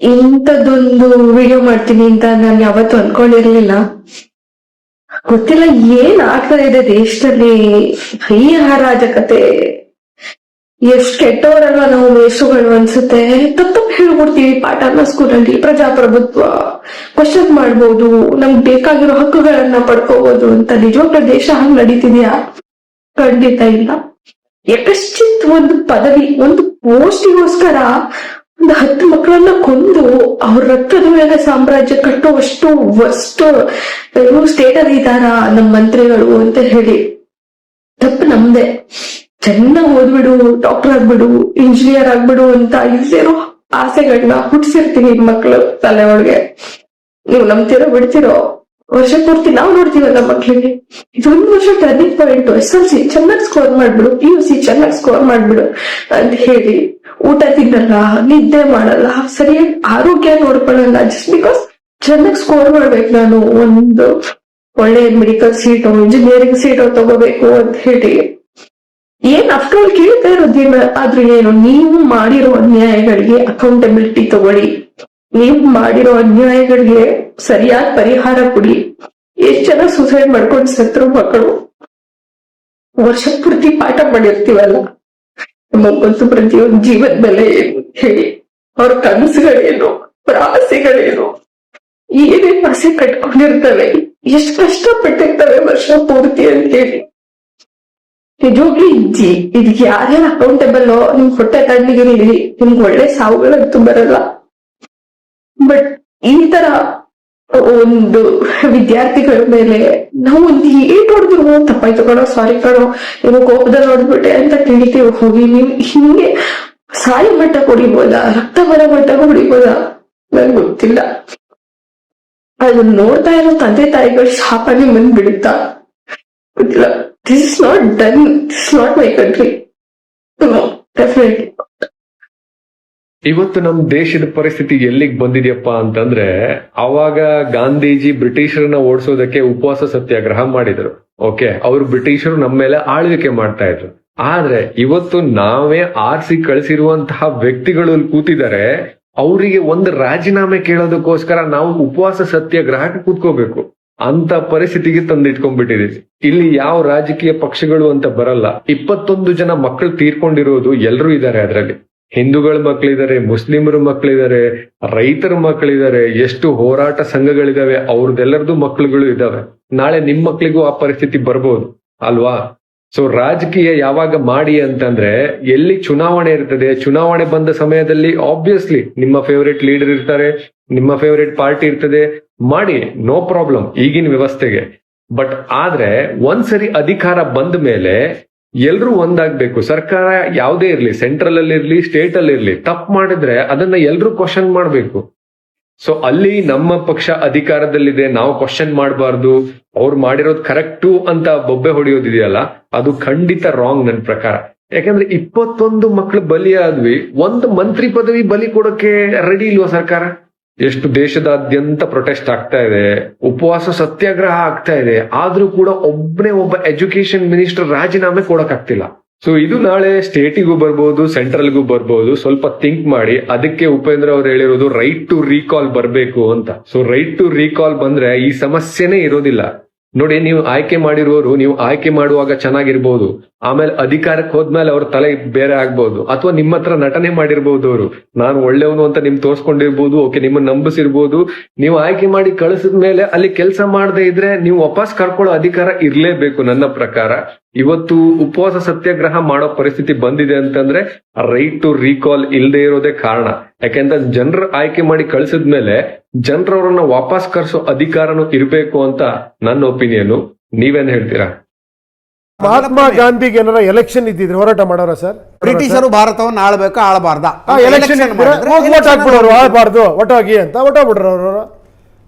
ಇಂಥದ್ದೊಂದು ವಿಡಿಯೋ ಮಾಡ್ತೀನಿ ಅಂತ ನಾನು ಯಾವತ್ತೂ ಅನ್ಕೊಂಡಿರ್ಲಿಲ್ಲ. ಗೊತ್ತಿಲ್ಲ ಏನ್ ಆಗ್ತಾ ಇದೆ ದೇಶದಲ್ಲಿ. ಈ ಅರಾಜಕತೆ, ಎಷ್ಟ್ ಕೆಟ್ಟವರಲ್ವ ನಾವು ಮೇಷಗಳು ಅನ್ಸುತ್ತೆ. ತಪ್ಪು ಹೇಳ್ಕೊಡ್ತೀವಿ ಪಾಠನ ಸ್ಕೂಲಲ್ಲಿ. ಪ್ರಜಾಪ್ರಭುತ್ವ ಕ್ವಶನ್ ಮಾಡ್ಬೋದು, ನಮ್ಗೆ ಬೇಕಾಗಿರೋ ಹಕ್ಕುಗಳನ್ನ ಪಡ್ಕೋಬಹುದು ಅಂತ. ನಿಜವಾಗ್ಲೂ ದೇಶ ಹಂಗ್ ನಡೀತಿದ್ಯಾ? ಖಂಡಿತ ಇಲ್ಲ. ಯಕಶ್ಚಿತ್ ಒಂದು ಪದವಿ, ಒಂದು ಪೋಸ್ಟಿಗೋಸ್ಕರ ಒಂದು 10 ಮಕ್ಕಳನ್ನ ಕೊಂದು ಅವ್ರ ರಕ್ತದ ಮೇಲೆ ಸಾಮ್ರಾಜ್ಯ ಕಟ್ಟುವಷ್ಟು ಸ್ಟೇಟ್ ಅಲ್ಲಿ ಇದ್ದಾರ ನಮ್ಮ ಮಂತ್ರಿಗಳು ಅಂತ ಹೇಳಿ. ತಪ್ಪು ನಮ್ದೆ. ಚೆನ್ನಾಗ್ ಓದ್ಬಿಡು, ಡಾಕ್ಟರ್ ಆಗ್ಬಿಡು, ಇಂಜಿನಿಯರ್ ಆಗ್ಬಿಡು ಅಂತ ಇಲ್ದಿರೋ ಆಸೆಗಳನ್ನ ಹುಟ್ಟಿಸಿರ್ತೀವಿ ಮಕ್ಳು ತಲೆ ಒಳಗೆ. ನೀವು ನಂಬ್ತಿರೋ ಬಿಡ್ತಿರೋ, ವರ್ಷ ಪೂರ್ತಿ ನಾವು ನೋಡ್ತೀವಲ್ಲ ಮಕ್ಳಿಗೆ. ಇದೊಂದು ವರ್ಷ ಟರ್ನಿಂಗ್ ಪಾಯಿಂಟ್. SLC ಚೆನ್ನಾಗಿ ಸ್ಕೋರ್ ಮಾಡ್ಬಿಡು, PUC ಚೆನ್ನಾಗಿ ಸ್ಕೋರ್ ಮಾಡ್ಬಿಡು ಅಂತ ಹೇಳಿ ಊಟ ತಿನ್ನಲ್ಲ, ನಿದ್ದೆ ಮಾಡಲ್ಲ, ಸರಿಯಾಗಿ ಆರೋಗ್ಯ ನೋಡ್ಕೊಳ್ಳಲ್ಲ. ಜಸ್ಟ್ ಬಿಕಾಸ್ ಚೆನ್ನಾಗಿ ಸ್ಕೋರ್ ಮಾಡ್ಬೇಕು, ನಾನು ಒಂದು ಒಳ್ಳೆ ಮೆಡಿಕಲ್ ಸೀಟು, ಇಂಜಿನಿಯರಿಂಗ್ ಸೀಟು ತಗೋಬೇಕು ಅಂತ ಹೇಳಿ. ಏನ್ ಆಫ್ಟರ್ ಆಲ್ ಕೇಳ್ತಾ ಇರೋದೇನ? ಆದ್ರೆ ಏನು, ನೀವು ಮಾಡಿರೋ ಅನ್ಯಾಯಗಳಿಗೆ ಅಕೌಂಟಬಿಲಿಟಿ ತಗೊಳ್ಳಿ. ನೀವು ಮಾಡಿರೋ ಅನ್ಯಾಯಗಳಿಗೆ ಸರಿಯಾದ ಪರಿಹಾರ ಕೊಡಿ. ಎಷ್ಟ್ ಜನ ಸೂಸೈಡ್ ಮಾಡ್ಕೊಂಡು ಸತ್ರು ಮಕ್ಕಳು. ವರ್ಷ ಪೂರ್ತಿ ಪಾಠ ಮಾಡಿರ್ತೀವಲ್ಲ, ನಮಗೊಂದು ಪ್ರತಿಯೊಂದು ಜೀವದ ಬೆಲೆ ಏನು ಹೇಳಿ, ಅವ್ರ ಕನಸುಗಳೇನು, ಅವ್ರ ಆಸೆಗಳೇನು, ಏನೇನ್ ಆಸೆ ಕಟ್ಕೊಂಡಿರ್ತವೆ, ಎಷ್ಟ್ ಕಷ್ಟಪಟ್ಟಿರ್ತವೆ ವರ್ಷ ಪೂರ್ತಿ ಅಂತ ಹೇಳಿ. ನಿಜವಾಗ್ಲೂ ಇದಕ್ಕೆ ಯಾರ್ಯಾರು ಅಕೌಂಟೇಬಲ್, ನಿಮ್ ಹೊಟ್ಟೆ ತಣ್ಣಗೆ ನಿಮ್ಗೆ ಒಳ್ಳೆ ಸಾವುಗಳಂತೂ ಬರಲ್ಲ. ಬಟ್ ಈ ತರ ಒಂದು ವಿದ್ಯಾರ್ಥಿಗಳ ಮೇಲೆ ನಾವು ಒಂದು ಏಟ್ ಹೊಡೆದ್ರು ತಪ್ಪಾಯ್ತು ಕಣೋ, ಸಾರಿ ಕಣೋ, ಏನೋ ಕೋಪದಲ್ಲಿ ಹೊಡೆದ್ಬಿಟ್ಟೆ ಅಂತ ತಿಳಿತೀವಿ. ಹೋಗಿ ನೀವು ಹಿಂಗೆ ಸಾಯಿ ಮಟ್ಟ ಹೊಡಿಬೋದಾ, ರಕ್ತ ಬರೋ ಮಟ್ಟ ಹೊಡಿಬೋದಾ ನನ್ಗೆ ಗೊತ್ತಿಲ್ಲ. ಅದನ್ನ ನೋಡ್ತಾ ಇರೋ ತಂದೆ ತಾಯಿಗಳ ಶಾಪನೆ ಬಂದ್ ಬಿಡುತ್ತಾ ಗೊತ್ತಿಲ್ಲ. This is not done, this is not my country. Definitely ಇವತ್ತು ನಮ್ಮ ದೇಶದ ಪರಿಸ್ಥಿತಿ ಎಲ್ಲಿಗೆ ಬಂದಿದ್ಯಪ್ಪ ಅಂತಂದ್ರೆ, ಅವಾಗ ಗಾಂಧೀಜಿ ಬ್ರಿಟಿಷರನ್ನ ಓಡಿಸೋದಕ್ಕೆ ಉಪವಾಸ ಸತ್ಯಾಗ್ರಹ ಮಾಡಿದ್ರು. ಓಕೆ, ಅವರು ಬ್ರಿಟಿಷರು ನಮ್ಮ ಮೇಲೆ ಆಳ್ವಿಕೆ ಮಾಡ್ತಾ ಇದ್ರು. ಆದ್ರೆ ಇವತ್ತು ನಾವೇ ಆರಿಸಿ ಕಳಿಸಿರುವಂತಹ ವ್ಯಕ್ತಿಗಳು ಕೂತಿದ್ದಾರೆ. ಅವರಿಗೆ ಒಂದು ರಾಜೀನಾಮೆ ಕೇಳೋದಕ್ಕೋಸ್ಕರ ನಾವು ಉಪವಾಸ ಸತ್ಯಾಗ್ರಹಕ್ಕೆ ಕೂತ್ಕೋಬೇಕು ಅಂತ ಪರಿಸ್ಥಿತಿಗೆ ತಂದಿಟ್ಕೊಂಡ್ಬಿಟ್ಟಿದೀವಿ. ಇಲ್ಲಿ ಯಾವ ರಾಜಕೀಯ ಪಕ್ಷಗಳು ಅಂತ ಬರಲ್ಲ. 21 ಜನ ಮಕ್ಕಳು ತೀರ್ಕೊಂಡಿರೋದು ಎಲ್ರೂ ಇದ್ದಾರೆ. ಅದರಲ್ಲಿ ಹಿಂದೂಗಳ ಮಕ್ಕಳಿದ್ದಾರೆ, ಮುಸ್ಲಿಮರ ಮಕ್ಕಳಿದ್ದಾರೆ, ರೈತರ ಮಕ್ಕಳಿದ್ದಾರೆ, ಎಷ್ಟು ಹೋರಾಟ ಸಂಘಗಳಿದಾವೆ, ಅವ್ರದ್ದೆಲ್ಲರದು ಮಕ್ಕಳುಗಳು ಇದಾವೆ. ನಾಳೆ ನಿಮ್ ಮಕ್ಳಿಗೂ ಆ ಪರಿಸ್ಥಿತಿ ಬರ್ಬೋದು ಅಲ್ವಾ? ಸೊ ರಾಜಕೀಯ ಯಾವಾಗ ಮಾಡಿ ಅಂತಂದ್ರೆ, ಎಲ್ಲಿ ಚುನಾವಣೆ ಇರ್ತದೆ, ಚುನಾವಣೆ ಬಂದ ಸಮಯದಲ್ಲಿ ಆಬ್ವಿಯಸ್ಲಿ ನಿಮ್ಮ ಫೇವರೇಟ್ ಲೀಡರ್ ಇರ್ತಾರೆ, ನಿಮ್ಮ ಫೇವರೇಟ್ ಪಾರ್ಟಿ ಇರ್ತದೆ, ಮಾಡಿ, ನೋ ಪ್ರಾಬ್ಲಮ್ ಈಗಿನ ವ್ಯವಸ್ಥೆಗೆ. ಬಟ್ ಆದ್ರೆ ಒಂದ್ಸರಿ ಅಧಿಕಾರ ಬಂದ ಮೇಲೆ ಎಲ್ರೂ ಒಂದಾಗ್ಬೇಕು. ಸರ್ಕಾರ ಯಾವುದೇ ಇರ್ಲಿ, ಸೆಂಟ್ರಲ್ ಅಲ್ಲಿ ಇರ್ಲಿ, ಸ್ಟೇಟ್ ಅಲ್ಲಿ ಇರ್ಲಿ, ತಪ್ಪು ಮಾಡಿದ್ರೆ ಅದನ್ನ ಎಲ್ರೂ ಕ್ವಶನ್ ಮಾಡ್ಬೇಕು. ಸೊ ಅಲ್ಲಿ ನಮ್ಮ ಪಕ್ಷ ಅಧಿಕಾರದಲ್ಲಿದೆ, ನಾವು ಕ್ವಶನ್ ಮಾಡಬಾರ್ದು, ಅವ್ರು ಮಾಡಿರೋದು ಕರೆಕ್ಟು ಅಂತ ಬೊಬ್ಬೆ ಹೊಡೆಯೋದಿದೆಯಲ್ಲ, ಅದು ಖಂಡಿತ ರಾಂಗ್ ನನ್ನ ಪ್ರಕಾರ. ಯಾಕಂದ್ರೆ 21 ಮಕ್ಳು ಬಲಿ ಆದ್ವಿ, ಒಂದು ಮಂತ್ರಿ ಪದವಿ ಬಲಿ ಕೊಡೋಕೆ ರೆಡಿ ಇಲ್ವಾ ಸರ್ಕಾರ? ಎಷ್ಟು ದೇಶದಾದ್ಯಂತ ಪ್ರೊಟೆಸ್ಟ್ ಆಗ್ತಾ ಇದೆ, ಉಪವಾಸ ಸತ್ಯಾಗ್ರಹ ಆಗ್ತಾ ಇದೆ, ಆದ್ರೂ ಕೂಡ ಒಬ್ಬ ಎಜುಕೇಶನ್ ಮಿನಿಸ್ಟರ್ ರಾಜೀನಾಮೆ ಕೊಡಕ್ ಆಗ್ತಿಲ್ಲ. ಸೊ ಇದು ನಾಳೆ ಸ್ಟೇಟಿಗೂ ಬರ್ಬೋದು, ಸೆಂಟ್ರಲ್ಗೂ ಬರ್ಬೋದು. ಸ್ವಲ್ಪ ಥಿಂಕ್ ಮಾಡಿ. ಅದಕ್ಕೆ ಉಪೇಂದ್ರ ಅವ್ರು ಹೇಳಿರೋದು ರೈಟ್ ಟು ರೀಕಾಲ್ ಬರ್ಬೇಕು ಅಂತ. ಸೊ ರೈಟ್ ಟು ರೀಕಾಲ್ ಬಂದ್ರೆ ಈ ಸಮಸ್ಯೆನೇ ಇರೋದಿಲ್ಲ. ನೋಡಿ, ನೀವು ಆಯ್ಕೆ ಮಾಡಿರುವವರು, ನೀವು ಆಯ್ಕೆ ಮಾಡುವಾಗ ಚೆನ್ನಾಗಿರ್ಬೋದು, ಆಮೇಲೆ ಅಧಿಕಾರಕ್ಕೆ ಹೋದ್ಮೇಲೆ ಅವ್ರ ತಲೆ ಬೇರೆ ಆಗ್ಬಹುದು. ಅಥವಾ ನಿಮ್ಮ ಹತ್ರ ನಟನೆ ಮಾಡಿರ್ಬೋದು, ಅವರು ನಾನು ಒಳ್ಳೆಯವನು ಅಂತ ನಿಮ್ ತೋರ್ಸ್ಕೊಂಡಿರ್ಬೋದು, ಓಕೆ, ನಿಮ್ಮನ್ನ ನಂಬಿಸಿರ್ಬೋದು. ನೀವು ಆಯ್ಕೆ ಮಾಡಿ ಕಳಿಸಿದ ಮೇಲೆ ಅಲ್ಲಿ ಕೆಲಸ ಮಾಡದೇ ಇದ್ರೆ ನೀವು ವಾಪಸ್ ಕರ್ಕೊಳ್ಳೋ ಅಧಿಕಾರ ಇರ್ಲೇಬೇಕು ನನ್ನ ಪ್ರಕಾರ. ಇವತ್ತು ಉಪವಾಸ ಸತ್ಯಾಗ್ರಹ ಮಾಡೋ ಪರಿಸ್ಥಿತಿ ಬಂದಿದೆ ಅಂತಂದ್ರೆ ರೈಟ್ ಟು ರೀಕಾಲ್ ಇಲ್ಲದೆ ಇರೋದೇ ಕಾರಣ. ಯಾಕೆಂದ್ರೆ ಜನರು ಆಯ್ಕೆ ಮಾಡಿ ಕಳಿಸಿದ್ಮೇಲೆ ಜನರವ್ರನ್ನ ವಾಪಸ್ ಕರ್ಸೋ ಅಧಿಕಾರನೂ ಇರ್ಬೇಕು ಅಂತ ನನ್ನ ಒಪಿನಿಯನ್. ನೀವೇನ್ ಹೇಳ್ತೀರಾ? ಮಹಾತ್ಮ ಗಾಂಧಿಗೆ ಏನಾರ ಎಲೆಕ್ಷನ್ ಇದ್ದಿದ್ರೆ ಹೋರಾಟ ಮಾಡೋರ ಸರ್? ಬ್ರಿಟಿಷರು ಭಾರತವನ್ನು ಆಳ್ಬೇಕು, ಆಳಬಾರ್ದ? ಎಲೆಕ್ಷನ್ ಓಟ್ ಹಾಕ್ಬಿಡೋರು, ಆಳ್ಬಾರ್ದು, ಒಟ್ಟೋಗಿ ಅಂತ ಒಟ್ಟೋಗ್ಬಿಡ್ರು ಅವರು.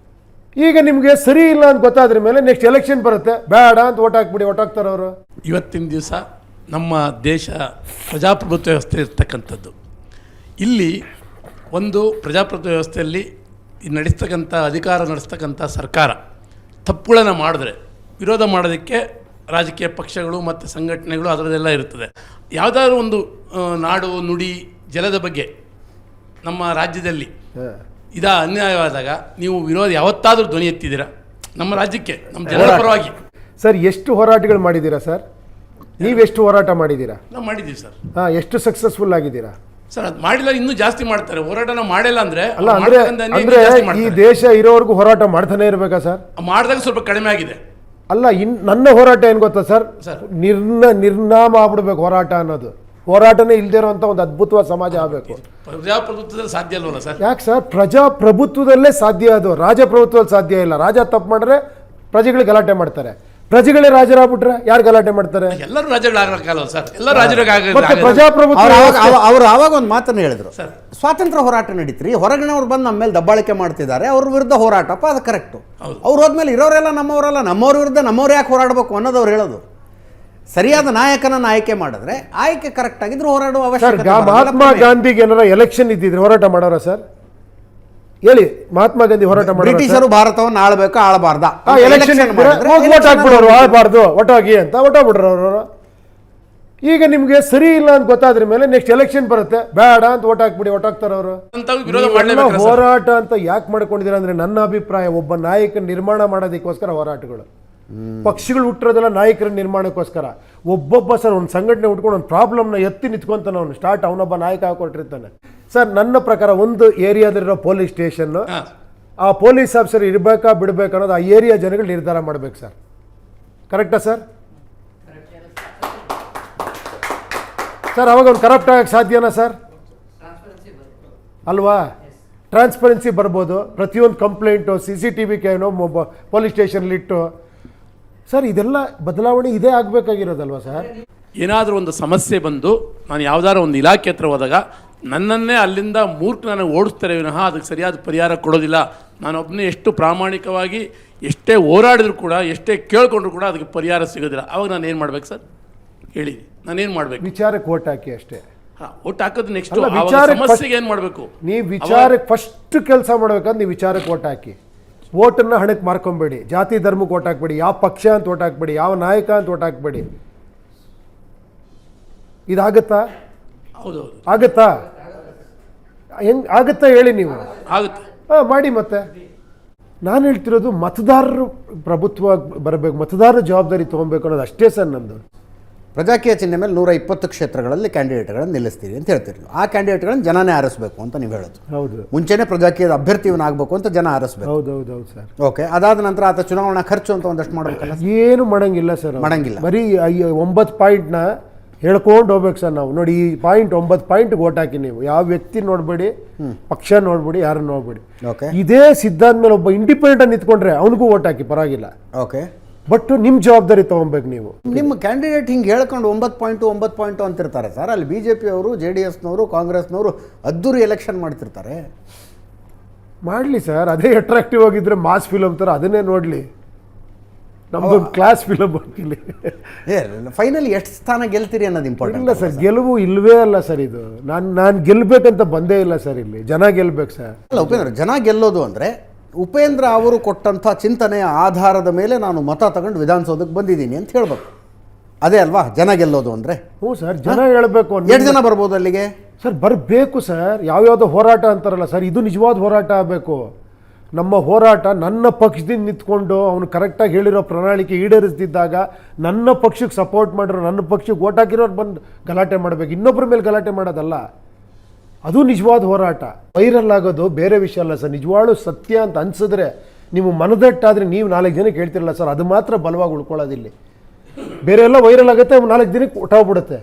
ಈಗ ನಿಮ್ಗೆ ಸರಿ ಇಲ್ಲ ಅಂತ ಗೊತ್ತಾದ್ರ ಮೇಲೆ ನೆಕ್ಸ್ಟ್ ಎಲೆಕ್ಷನ್ ಬರುತ್ತೆ, ಬೇಡ ಅಂತ ಓಟ್ ಹಾಕ್ಬಿಡಿ, ಒಟ್ಟಾಗ್ತಾರ ಅವರು. ಇವತ್ತಿನ ದಿವಸ ನಮ್ಮ ದೇಶ ಪ್ರಜಾಪ್ರಭುತ್ವ ವ್ಯವಸ್ಥೆ ಇರ್ತಕ್ಕಂಥದ್ದು. ಇಲ್ಲಿ ಒಂದು ಪ್ರಜಾಪ್ರಭುತ್ವ ವ್ಯವಸ್ಥೆಯಲ್ಲಿ ಅಧಿಕಾರ ನಡೆಸ್ತಕ್ಕಂಥ ಸರ್ಕಾರ ತಪ್ಪುಗಳನ್ನು ಮಾಡಿದ್ರೆ ವಿರೋಧ ಮಾಡೋದಕ್ಕೆ ರಾಜಕೀಯ ಪಕ್ಷಗಳು ಮತ್ತು ಸಂಘಟನೆಗಳು ಅದರದೆಲ್ಲ ಇರ್ತದೆ. ಯಾವುದಾದ್ರೂ ಒಂದು ನಾಡು ನುಡಿ ಜಲದ ಬಗ್ಗೆ ನಮ್ಮ ರಾಜ್ಯದಲ್ಲಿ ಇದ ಅನ್ಯಾಯವಾದಾಗ ನೀವು ವಿರೋಧ ಯಾವತ್ತಾದರೂ ಧ್ವನಿ ಎತ್ತಿದ್ದೀರಾ ನಮ್ಮ ರಾಜ್ಯಕ್ಕೆ, ನಮ್ಮ ಜನರ ಪರವಾಗಿ? ಸರ್ ಎಷ್ಟು ಹೋರಾಟಗಳು ಮಾಡಿದ್ದೀರಾ ಸರ್? ನೀವೆಷ್ಟು ಹೋರಾಟ ಮಾಡಿದ್ದೀರಾ? ನಾವು ಮಾಡಿದ್ದೀವಿ ಸರ್. ಎಷ್ಟು ಸಕ್ಸಸ್ಫುಲ್ ಆಗಿದ್ದೀರಾ ಸರ್? ಅದು ಮಾಡಿಲ್ಲ, ಇನ್ನೂ ಜಾಸ್ತಿ ಮಾಡ್ತಾರೆ. ಹೋರಾಟ ನಾವು ಮಾಡಿಲ್ಲ ಅಂದ್ರೆ ಅಲ್ಲ ಅಂದ್ರೆ ಈ ದೇಶ ಇರೋವರೆಗೂ ಹೋರಾಟ ಮಾಡ್ತಾನೆ ಇರ್ಬೇಕಾ ಸರ್? ಮಾಡಿದಾಗ ಸ್ವಲ್ಪ ಕಡಿಮೆ ಆಗಿದೆ. ಅಲ್ಲ ನನ್ನ ಹೋರಾಟ ಏನ್ ಗೊತ್ತಾ ಸರ್? ನಿರ್ನಾಮ ಆಗ್ಬಿಡ್ಬೇಕು ಹೋರಾಟ ಅನ್ನೋದು. ಹೋರಾಟನೇ ಇಲ್ದೇ ಇರುವಂತ ಒಂದು ಅದ್ಭುತವಾದ ಸಮಾಜ ಆಗಬೇಕು. ಪ್ರಜಾಪ್ರಭುತ್ವದಲ್ಲಿ ಸಾಧ್ಯ ಅಲ್ವಲ್ಲ ಸರ್? ಯಾಕೆ ಸರ್? ಪ್ರಜಾಪ್ರಭುತ್ವದಲ್ಲೇ ಸಾಧ್ಯ ಅದು, ರಾಜಪ್ರಭುತ್ವದಲ್ಲಿ ಸಾಧ್ಯ ಇಲ್ಲ. ರಾಜ ತಪ್ಪು ಮಾಡಿದ್ರೆ ಪ್ರಜೆಗಳು ಗಲಾಟೆ ಮಾಡ್ತಾರೆ, ಪ್ರಜೆಗಳೇ ರಾಜರಾಗ್ಬಿಟ್ರೆ ಯಾರು ಗಲಾಟೆ ಮಾಡ್ತಾರೆ? ಎಲ್ಲರೂ ರಾಜಗಳಾಗಲ್ಲ ಸರ್, ಎಲ್ಲ ರಾಜರಾಗ. ಪ್ರಜಾಪ್ರಭುತ್ವ ಅವರು ಆವಾಗ ಒಂದು ಮಾತನ್ನು ಹೇಳಿದ್ರು, ಸ್ವಾತಂತ್ರ್ಯ ಹೋರಾಟ ನಡೀತ್ರಿ, ಹೊರಗಿನವ್ರು ಬಂದು ನಮ್ಮ ಮೇಲೆ ದಬ್ಬಾಳಿಕೆ ಮಾಡ್ತಿದ್ದಾರೆ, ಅವ್ರ ವಿರುದ್ಧ ಹೋರಾಟಪ್ಪ, ಅದು ಕರೆಕ್ಟು. ಅವ್ರು ಹೋದ್ಮೇಲೆ ಇರೋರೆಲ್ಲ ನಮ್ಮವರಲ್ಲ, ನಮ್ಮವ್ರ ವಿರುದ್ಧ ನಮ್ಮವ್ರು ಯಾಕೆ ಹೋರಾಡಬೇಕು ಅನ್ನೋದು ಅವ್ರು ಹೇಳೋದು. ಸರಿಯಾದ ನಾಯಕನನ್ನು ಆಯ್ಕೆ ಮಾಡಿದ್ರೆ ಆಯ್ಕೆ ಕರೆಕ್ಟ್ ಆಗಿದ್ರು ಹೋರಾಡುವ ಅವಶ್ಯಕತೆ. ಮಹಾತ್ಮ ಗಾಂಧಿಗೆ ಏನಾರ ಎಲೆಕ್ಷನ್ ಇದ್ದಿದ್ರೆ ಹೋರಾಟ ಮಾಡೋರ ಸರ್? ಹೇಳಿ, ಮಹಾತ್ಮ ಗಾಂಧಿ ಹೋರಾಟ ಮಾಡಿ ಬ್ರಿಟಿಷರು ಭಾರತವನ್ನು ಆಳ್ಬೇಕು ಆಳಬಾರ್ದ, ಎಲೆಕ್ಷನ್ ವೋಟ್ ಹಾಕ್ಬಿಡೋರು, ಆಳ್ಬಾರ್ದು ಒಟ್ಟೋಗಿ ಅಂತ ಒಟ್ಟೋಗ್ಬಿಡ್ರು ಅವರು. ಈಗ ನಿಮ್ಗೆ ಸರಿ ಇಲ್ಲ ಅಂತ ಗೊತ್ತಾದ್ರ ಮೇಲೆ ನೆಕ್ಸ್ಟ್ ಎಲೆಕ್ಷನ್ ಬರುತ್ತೆ, ಬೇಡ ಅಂತ ಓಟ್ ಹಾಕ್ಬಿಡಿ, ಒಟ್ಟಾಗ್ತಾರ ಅವರು. ಹೋರಾಟ ಅಂತ ಯಾಕೆ ಮಾಡ್ಕೊಂಡಿದ್ದೀರಾ ಅಂದ್ರೆ ನನ್ನ ಅಭಿಪ್ರಾಯ, ಒಬ್ಬ ನಾಯಕ ನಿರ್ಮಾಣ ಮಾಡೋದಕ್ಕೋಸ್ಕರ ಹೋರಾಟಗಳು. ಪಕ್ಷಗಳು ಹುಟ್ಟಿರೋದೆಲ್ಲ ನಾಯಕರ ನಿರ್ಮಾಣಕ್ಕೋಸ್ಕರ. ಒಬ್ಬೊಬ್ಬ ಸರ್ ಒಂದು ಸಂಘಟನೆ ಉಟ್ಕೊಂಡು ಒಂದು ಪ್ರಾಬ್ಲಮ್ನ ಎತ್ತಿ ನಿಂತ್ಕೊಂತಾನೆ ಅವನು, ಸ್ಟಾರ್ಟ್ ಅವನೊಬ್ಬ ನಾಯಕ ಹಾಕೊಟ್ಟಿರ್ತಾನೆ ಸರ್. ನನ್ನ ಪ್ರಕಾರ ಒಂದು ಏರಿಯಾದಲ್ಲಿರೋ ಪೊಲೀಸ್ ಸ್ಟೇಷನ್, ಆ ಪೊಲೀಸ್ ಆಫೀಸರ್ ಇರಬೇಕಾ ಬಿಡಬೇಕಾ ಅನ್ನೋದು ಆ ಏರಿಯಾ ಜನಗಳು ನಿರ್ಧಾರ ಮಾಡ್ಬೇಕು ಸರ್. ಕರೆಕ್ಟಾ ಸರ್? ಸರ್ ಅವಾಗ ಒಂದು ಕರಪ್ಟ್ ಆಗಕ್ಕೆ ಸಾಧ್ಯನಾ ಸರ್? ಅಲ್ವಾ? ಟ್ರಾನ್ಸ್ಪರೆನ್ಸಿ ಬರ್ಬೋದು. ಪ್ರತಿಯೊಂದು ಕಂಪ್ಲೇಂಟು CCTV ಕ್ಯಾನೋ ಪೊಲೀಸ್ ಸ್ಟೇಷನ್ಲಿಟ್ಟು ಸರ್, ಇದೆಲ್ಲ ಬದಲಾವಣೆ ಇದೇ ಆಗಬೇಕಾಗಿರೋದಲ್ವಾ ಸರ್? ಏನಾದರೂ ಒಂದು ಸಮಸ್ಯೆ ಬಂದು ನಾನು ಯಾವುದಾದ್ರು ಒಂದು ಇಲಾಖೆ ಹತ್ರ ಹೋದಾಗ ನನ್ನನ್ನೇ ಅಲ್ಲಿಂದ ಮೂರ್ಖನನ್ನು ಓಡಿಸ್ತಾರೆ ವಿನಃ ಅದಕ್ಕೆ ಸರಿಯಾದ ಪರಿಹಾರ ಕೊಡೋದಿಲ್ಲ. ನಾನೊಬ್ಬನೇ ಎಷ್ಟು ಪ್ರಾಮಾಣಿಕವಾಗಿ ಎಷ್ಟೇ ಹೋರಾಡಿದ್ರು ಕೂಡ, ಎಷ್ಟೇ ಕೇಳ್ಕೊಂಡ್ರು ಕೂಡ ಅದಕ್ಕೆ ಪರಿಹಾರ ಸಿಗೋದಿಲ್ಲ. ಅವಾಗ ನಾನು ಏನು ಮಾಡ್ಬೇಕು ಸರ್ ಹೇಳಿ? ನಾನೇನು ಮಾಡಬೇಕು? ವಿಚಾರಕ್ಕೆ ಓಟ್ ಹಾಕಿ ಅಷ್ಟೇ. ಓಟ್ ಹಾಕೋದು ನೆಕ್ಸ್ಟ್ ಸಮಸ್ಯೆಗೆ ಏನು ಮಾಡಬೇಕು? ನೀವು ವಿಚಾರಕ್ಕೆ ಫಸ್ಟ್ ಕೆಲಸ ಮಾಡ್ಬೇಕಂದ್ರೆ ನೀವು ವಿಚಾರಕ್ಕೆ ಓಟ್ ಹಾಕಿ. ಓಟನ್ನು ಹಣಕ್ಕೆ ಮಾರ್ಕೊಂಬೇಡಿ, ಜಾತಿ ಧರ್ಮಕ್ಕೆ ಓಟ್ ಹಾಕ್ಬೇಡಿ, ಯಾವ ಪಕ್ಷ ಅಂತ ಓಟ್ ಹಾಕ್ಬೇಡಿ, ಯಾವ ನಾಯಕ ಅಂತ ಓಟ್ ಹಾಕ್ಬೇಡಿ. ಇದಾಗತ್ತಾ? ಹೌದೌದು. ಆಗತ್ತಾ? ಹೆಂಗ್ ಆಗುತ್ತಾ ಹೇಳಿ ನೀವು? ಆಗುತ್ತೆ. ಮಾಡಿ. ಮತ್ತೆ ನಾನು ಹೇಳ್ತಿರೋದು ಮತದಾರರು ಪ್ರಭುತ್ವ ಬರಬೇಕು, ಮತದಾರರ ಜವಾಬ್ದಾರಿ ತೊಗೊಬೇಕು ಅನ್ನೋದು ಅಷ್ಟೇ ಸರ್ ನಂದು. ಪ್ರಜಾಕೀಯ ಚಿಹ್ನೆ ಮೇಲೆ 120 ಕ್ಷೇತ್ರಗಳಲ್ಲಿ ಕ್ಯಾಂಡಿಡೇಟ್ಗಳನ್ನು ನಿಲ್ಲಿಸ್ತೀರಿ ಅಂತ ಹೇಳ್ತೀರಿ. ಆ ಕ್ಯಾಂಡಿಡೇಟ್ಗಳನ್ನು ಜನನೇ ಆರಿಸಬೇಕು ಅಂತ ನೀವು ಹೇಳೋದು. ಹೌದು. ಮುಂಚೆನೇ ಪ್ರಜಾಕೀಯದ ಅಭ್ಯರ್ಥಿವನ್ನಾಗಬೇಕು ಅಂತ ಜನ ಆರಿಸಬೇಕು. ಹೌದೌದು ಸರ್. ಓಕೆ, ಅದಾದ ನಂತರ ಆತ ಚುನಾವಣಾ ಖರ್ಚು ಅಂತ ಒಂದಷ್ಟು ಮಾಡಬೇಕಲ್ಲ? ಏನು ಮಾಡಂಗಿಲ್ಲ ಸರ್, ಮಾಡಂಗಿಲ್ಲ. ಬರೀ 9 ಪಾಯಿಂಟ್ನ ಹೇಳ್ಕೊಂಡು ಹೋಗ್ಬೇಕು ಸರ್ ನಾವು. ನೋಡಿ, ಈ 9 ಪಾಯಿಂಟ್ಗೆ ಓಟ್ ಹಾಕಿ ನೀವು. ಯಾವ ವ್ಯಕ್ತಿ ನೋಡ್ಬೇಡಿ, ಪಕ್ಷ ನೋಡ್ಬೇಡಿ, ಯಾರನ್ನು ನೋಡ್ಬೇಡಿ. ಓಕೆ, ಇದೇ ಸಿದ್ಧಾಂತ ಮೇಲೆ ಒಬ್ಬ ಇಂಡಿಪೆಂಡೆಂಟ್ ನಿಂತ್ಕೊಂಡ್ರೆ ಅವನಿಗೂ ಓಟ್ ಹಾಕಿ, ಪರವಾಗಿಲ್ಲ. ಓಕೆ, ಬಟ್ ನಿಮ್ಮ ಜವಾಬ್ದಾರಿ ತೊಗೊಬೇಕು ನೀವು. ನಿಮ್ಮ ಕ್ಯಾಂಡಿಡೇಟ್ ಹಿಂಗೆ ಹೇಳ್ಕೊಂಡು 9 ಪಾಯಿಂಟು ಅಂತಿರ್ತಾರೆ ಸರ್. ಅಲ್ಲಿ BJP ಅವರು, JDSನವರು, ಕಾಂಗ್ರೆಸ್ನವರು ಅದ್ದೂರಿ ಎಲೆಕ್ಷನ್ ಮಾಡ್ತಿರ್ತಾರೆ. ಮಾಡಲಿ ಸರ್, ಅದೇ ಅಟ್ರಾಕ್ಟಿವ್ ಆಗಿದ್ರೆ ಮಾಸ್ ಫಿಲಮ್ ಥರ ಅದನ್ನೇ ನೋಡಲಿ. ನಮ್ದೊಂದು ಕ್ಲಾಸ್ ಫಿಲಮ್ ಹಾಕಿಲಿ. ಫೈನಲಿ ಎಷ್ಟು ಸ್ಥಾನ ಗೆಲ್ತೀರಿ ಅನ್ನೋದು ಇಂಪಾರ್ಟೆಂಟ್. ಇಲ್ಲ ಸರ್, ಗೆಲುವು ಇಲ್ವೇ ಅಲ್ಲ ಸರ್. ಇದು ನಾನು ಗೆಲ್ಬೇಕಂತ ಬಂದೇ ಇಲ್ಲ ಸರ್. ಇಲ್ಲಿ ಜನ ಗೆಲ್ಬೇಕು ಸರ್. ಅಲ್ಲ ಉಪೇಂದ್ರ, ಜನ ಗೆಲ್ಲೋದು ಅಂದರೆ ಉಪೇಂದ್ರ ಅವರು ಕೊಟ್ಟಂಥ ಚಿಂತನೆಯ ಆಧಾರದ ಮೇಲೆ ನಾನು ಮತ ತಗೊಂಡು ವಿಧಾನಸೌಧಕ್ಕೆ ಬಂದಿದ್ದೀನಿ ಅಂತ ಹೇಳ್ಬೇಕು. ಅದೇ ಅಲ್ವಾ ಜನ ಗೆಲ್ಲೋದು ಅಂದರೆ? ಹ್ಞೂ ಸರ್, ಜನ ಹೇಳಬೇಕು. ಎಷ್ಟು ಜನ ಬರ್ಬೋದು ಅಲ್ಲಿಗೆ ಸರ್? ಬರಬೇಕು ಸರ್. ಯಾವ್ಯಾವುದೋ ಹೋರಾಟ ಅಂತಾರಲ್ಲ ಸರ್, ಇದು ನಿಜವಾದ ಹೋರಾಟ ಆಗಬೇಕು. ನಮ್ಮ ಹೋರಾಟ ನನ್ನ ಪಕ್ಷದಿಂದ ನಿಂತ್ಕೊಂಡು ಅವನು ಕರೆಕ್ಟಾಗಿ ಹೇಳಿರೋ ಪ್ರಣಾಳಿಕೆ ಈಡೇರಿಸ್ತಿದ್ದಾಗ ನನ್ನ ಪಕ್ಷಕ್ಕೆ ಸಪೋರ್ಟ್ ಮಾಡಿರೋ, ನನ್ನ ಪಕ್ಷಕ್ಕೆ ಓಟ್ ಹಾಕಿರೋರು ಬಂದು ಗಲಾಟೆ ಮಾಡಬೇಕು, ಇನ್ನೊಬ್ಬರ ಮೇಲೆ ಗಲಾಟೆ ಮಾಡೋದಲ್ಲ. ಅದು ನಿಜವಾದ ಹೋರಾಟ. ವೈರಲ್ ಆಗೋದು ಬೇರೆ ವಿಷಯ ಅಲ್ಲ ಸರ್. ನಿಜವಾಳು ಸತ್ಯ ಅಂತ ಅನ್ಸಿದ್ರೆ, ನೀವು ಮನದಟ್ಟಾದರೆ ನೀವು 4 ಜನಕ್ಕೆ ಹೇಳ್ತಿರಲ್ಲ ಸರ್, ಅದು ಮಾತ್ರ ಬಲವಾಗಿ ಉಳ್ಕೊಳ್ಳೋದಿಲ್ಲಿ. ಬೇರೆ ಎಲ್ಲ ವೈರಲ್ ಆಗುತ್ತೆ, 4 ದಿನಕ್ಕೆ ಹೊಟ್ಟೋಗ್ಬಿಡುತ್ತೆ.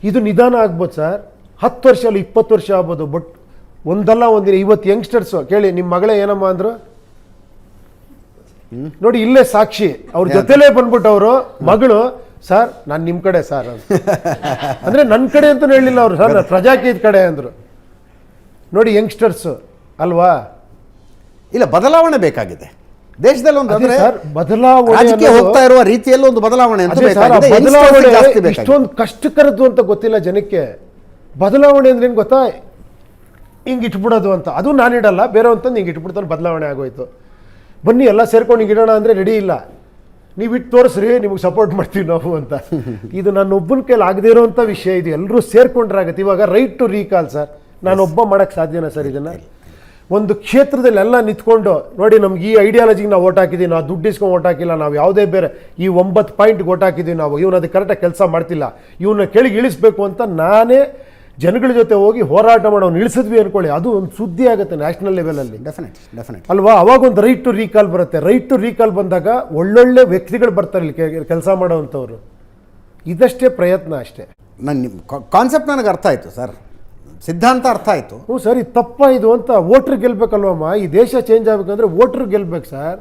ಇದು ನಿಧಾನ ಆಗ್ಬೋದು ಸರ್, 10 ವರ್ಷ ಅಲ್ಲ 20 ವರ್ಷ ಆಗ್ಬೋದು. ಬಟ್ ಒಂದಲ್ಲ ಒಂದಿನ ಇವತ್ತು ಯಂಗ್ಸ್ಟರ್ಸು ಕೇಳಿ, ನಿಮ್ಮ ಮಗಳೇ ಏನಮ್ಮ ಅಂದರು ನೋಡಿ, ಇಲ್ಲೇ ಸಾಕ್ಷಿ. ಅವ್ರ ಜೊತೆಲೇ ಬಂದ್ಬಿಟ್ಟು ಅವರು ಮಗಳು, ಸರ್ ನಾನು ನಿಮ್ಮ ಕಡೆ ಸರ್ ಅಂದರೆ ನನ್ನ ಕಡೆ ಅಂತಲೂ ಹೇಳಿಲ್ಲ ಅವರು, ಸರ್ ಪ್ರಜಾಕೀಯದ ಕಡೆ ಅಂದರು. ನೋಡಿ ಯಂಗ್ಸ್ಟರ್ಸ್ ಅಲ್ವಾ? ಇಲ್ಲ, ಬದಲಾವಣೆ ಬೇಕಾಗಿದೆ ದೇಶದಲ್ಲಿ. ಒಂದು ಅಂದ್ರೆ ಬದಲಾವಣೆ ಹೋಗ್ತಾ ಇರುವ ರೀತಿಯಲ್ಲಿ ಒಂದು ಬದಲಾವಣೆ ಅಂತ ಬದಲಾವಣೆ ಇಷ್ಟೊಂದು ಕಷ್ಟಕರದ್ದು ಅಂತ ಗೊತ್ತಿಲ್ಲ ಜನಕ್ಕೆ. ಬದಲಾವಣೆ ಅಂದ್ರೆ ಏನು ಗೊತ್ತಾ? ಹಿಂಗೆ ಇಟ್ಬಿಡೋದು ಅಂತ. ಅದು ನಾನಿಡಲ್ಲ, ಬೇರೆ ಅಂತಂದು ಹಿಂಗೆ ಇಟ್ಬಿಡ್ತಾನೆ, ಬದಲಾವಣೆ ಆಗೋಯ್ತು. ಬನ್ನಿ ಎಲ್ಲ ಸೇರ್ಕೊಂಡು ಹಿಂಗೆ ಇಡೋಣ ಅಂದರೆ ರೆಡಿ ಇಲ್ಲ. ನೀವು ಇಟ್ಟು ತೋರಿಸ್ರಿ, ನಿಮಗೆ ಸಪೋರ್ಟ್ ಮಾಡ್ತೀವಿ ನಾವು ಅಂತ. ಇದು ನನ್ನ ಒಬ್ಬನ ಕೈಲಿ ಆಗದೇ ಇರೋವಂಥ ವಿಷಯ. ಇದು ಎಲ್ಲರೂ ಸೇರ್ಕೊಂಡ್ರೆ ಆಗುತ್ತೆ. ಇವಾಗ ರೈಟ್ ಟು ರೀಕಾಲ್ ಸರ್, ನಾನೊಬ್ಬ ಮಾಡೋಕ್ಕೆ ಸಾಧ್ಯನಾ ಸರ್ ಇದನ್ನು? ಒಂದು ಕ್ಷೇತ್ರದಲ್ಲಿ ಎಲ್ಲ ನಿಂತ್ಕೊಂಡು ನೋಡಿ ನಮ್ಗೆ ಈ ಐಡಿಯಾಲಜಿಗೆ ನಾವು ಓಟ್ ಹಾಕಿದ್ದೀವಿ, ನಾವು ದುಡ್ಡು ಇಸ್ಕೊಂಡು ಓಟ್ ಹಾಕಿಲ್ಲ, ನಾವು ಯಾವುದೇ ಬೇರೆ ಈ 9 ಪಾಯಿಂಟ್ಗೆ ಓಟ್ ಹಾಕಿದ್ದೀವಿ, ನಾವು ಇವನು ಅದಕ್ಕೆ ಕರೆಕ್ಟಾಗಿ ಕೆಲಸ ಮಾಡ್ತಿಲ್ಲ, ಇವನ್ನ ಕೆಳಗೆ ಇಳಿಸ್ಬೇಕು ಅಂತ ನಾನೇ ಜನಗಳ ಜೊತೆ ಹೋಗಿ ಹೋರಾಟ ಮಾಡೋನು ಇಳಿಸಿದ್ವಿ ಅನ್ಕೊಳ್ಳಿ, ಅದು ಒಂದು ಸುದ್ದಿ ಆಗುತ್ತೆ ನ್ಯಾಷನಲ್ ಲೆವೆಲಲ್ಲಿ. ಡೆಫಿನೆಟ್ ಅಲ್ವಾ? ಅವಾಗ ಒಂದು ರೈಟ್ ಟು ರೀಕಾಲ್ ಬರುತ್ತೆ. ರೈಟ್ ಟು ರೀಕಾಲ್ ಬಂದಾಗ ಒಳ್ಳೊಳ್ಳೆ ವ್ಯಕ್ತಿಗಳು ಬರ್ತಾರೆ ಇಲ್ಲಿ ಕೆಲಸ ಮಾಡೋವಂಥವ್ರು. ಇದಷ್ಟೇ ಪ್ರಯತ್ನ ಅಷ್ಟೇ. ನಿಮ್ಮ ಕಾನ್ಸೆಪ್ಟ್ ನನಗೆ ಅರ್ಥ ಆಯಿತು ಸರ್, ಸಿದ್ಧಾಂತ ಅರ್ಥ ಆಯಿತು. ಹ್ಞೂ ಸರ್, ಇದು ತಪ್ಪ ಇದು ಅಂತ ವೋಟ್ರ್ ಗೆಲ್ಬೇಕಲ್ವಮ್ಮ. ಈ ದೇಶ ಚೇಂಜ್ ಆಗಬೇಕಂದ್ರೆ ವೋಟ್ರ್ ಗೆಲ್ಬೇಕು ಸರ್.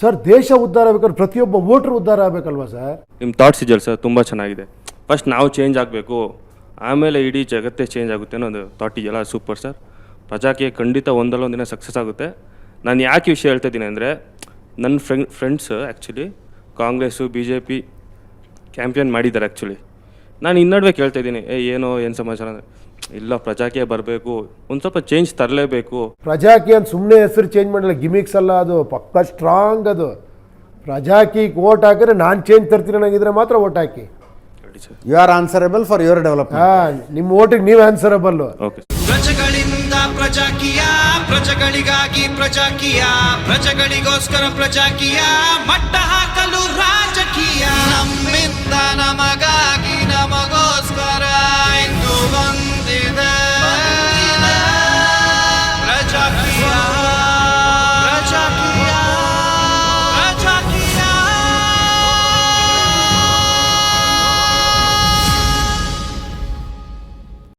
ಸರ್ ದೇಶ ಉದ್ಧಾರ ಆಗಬೇಕಂದ್ರೆ ಪ್ರತಿಯೊಬ್ಬ ವೋಟ್ರ್ ಉದ್ಧಾರ ಆಗಬೇಕಲ್ವ ಸರ್? ನಿಮ್ಮ ಥಾಟ್ಸ್ ಇದೆಯಲ್ಲ ಸರ್, ತುಂಬ ಚೆನ್ನಾಗಿದೆ. ಫಸ್ಟ್ ನಾವು ಚೇಂಜ್ ಆಗಬೇಕು, ಆಮೇಲೆ ಇಡೀ ಜಗತ್ತೇ ಚೇಂಜ್ ಆಗುತ್ತೆ ಅನ್ನೋದು ಥಾಟ್ ಇದೆಯಲ್ಲ, ಸೂಪರ್ ಸರ್. ಪ್ರಜಾಕೀಯ ಖಂಡಿತ ಒಂದಲ್ಲ ಒಂದಿನ ಸಕ್ಸಸ್ ಆಗುತ್ತೆ. ನಾನು ಯಾಕೆ ವಿಷಯ ಹೇಳ್ತಾ ಇದ್ದೀನಿ ಅಂದರೆ, ನನ್ನ friends actually Congress BJP campaign ಮಾಡಿದ್ದಾರೆ ಆ್ಯಕ್ಚುಲಿ. ನಾನು ಇನ್ನಡುವೆ ಕೇಳ್ತಾ ಇದ್ದೀನಿ, ಏನು ಸಮಾಚಾರ ಅಂದರೆ, ಇಲ್ಲ ಪ್ರಜಾಕೀಯ ಬರಬೇಕು, ಒಂದು ಸ್ವಲ್ಪ ಚೇಂಜ್ ತರಲೇಬೇಕು. ಪ್ರಜಾಕಿ ಅಂತ ಸುಮ್ಮನೆ ಹೆಸರು ಚೇಂಜ್ ಮಾಡಿಲ್ಲ, ಗಿಮಿಕ್ಸ್ ಅಲ್ಲ, ಅದು ಪಕ್ಕ ಸ್ಟ್ರಾಂಗ್. ಅದು ಪ್ರಜಾಕಿಗೆ ಓಟ್ ಹಾಕಿದ್ರೆ ನಾನು ಚೇಂಜ್ ತರ್ತೀನಿ ಅನ್ನಂಗಿದ್ರೆ ಮಾತ್ರ ಓಟ್ ಹಾಕಿ. You are answerable for your development. ನಿಮ್ಮ ಓಟಿಗೆ ನೀವು ಆನ್ಸರಬಲ್. ಓಕೆ. ಪ್ರಜೆಗಳಿಂದ ಪ್ರಜಾಕೀಯ, ಪ್ರಜೆಗಳಿಗಾಗಿ ಪ್ರಜಾಕೀಯ, ಪ್ರಜೆಗಳಿಗೋಸ್ಕರ ಪ್ರಜಾಕೀಯ ಮಟ್ಟ ಹಾಕಲು